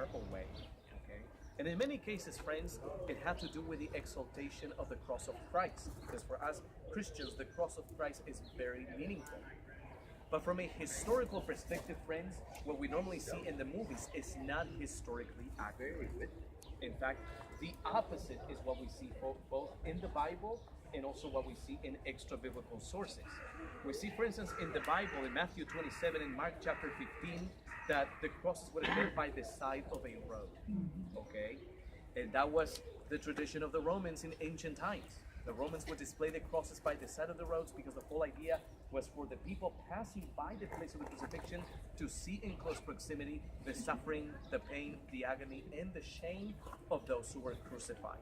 far away. Okay? And in many cases, friends, it had to do with the exaltation of the cross of Christ, because for us Christians, the cross of Christ is very meaningful. But from a historical perspective, friends, what we normally see in the movies is not historically accurate. In fact, the opposite is what we see both in the Bible and also what we see in extra biblical sources. We see, for instance, in the Bible, in Matthew 27 and Mark chapter 15, that the crosses were put by the side of a road. Okay? And that was the tradition of the Romans in ancient times. The Romans would display the crosses by the side of the roads because the whole idea was for the people passing by the place of the crucifixion to see in close proximity the suffering, the pain, the agony, and the shame of those who were crucified.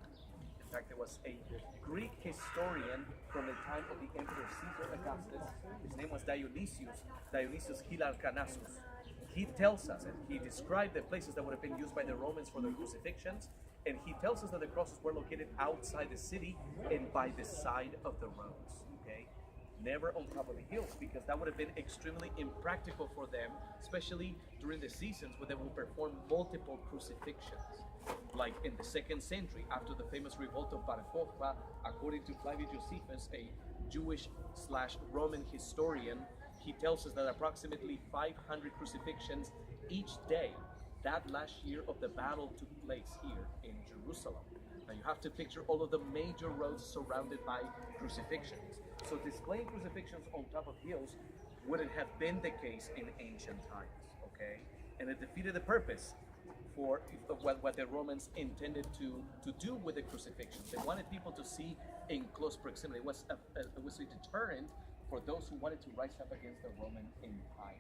In fact, there was a Greek historian from the time of the Emperor Caesar Augustus. His name was Dionysius Hilarcanassus. He tells us, and he described the places that would have been used by the Romans for their crucifixions, and he tells us that the crosses were located outside the city and by the side of the roads, okay? Never on top of the hills, because that would have been extremely impractical for them, especially during the seasons where they would perform multiple crucifixions. Like in the 2nd century, after the famous revolt of Bar Kokhba, according to Flavius Josephus, a Jewish/Roman historian, he tells us that approximately 500 crucifixions each day that last year of the battle took place here in Jerusalem. Now you have to picture all of the major roads surrounded by crucifixions. So displaying crucifixions on top of hills wouldn't have been the case in ancient times, okay? And it defeated the purpose for what the Romans intended to do with the crucifixions. They wanted people to see in close proximity. It was a deterrent for those who wanted to rise up against the Roman Empire.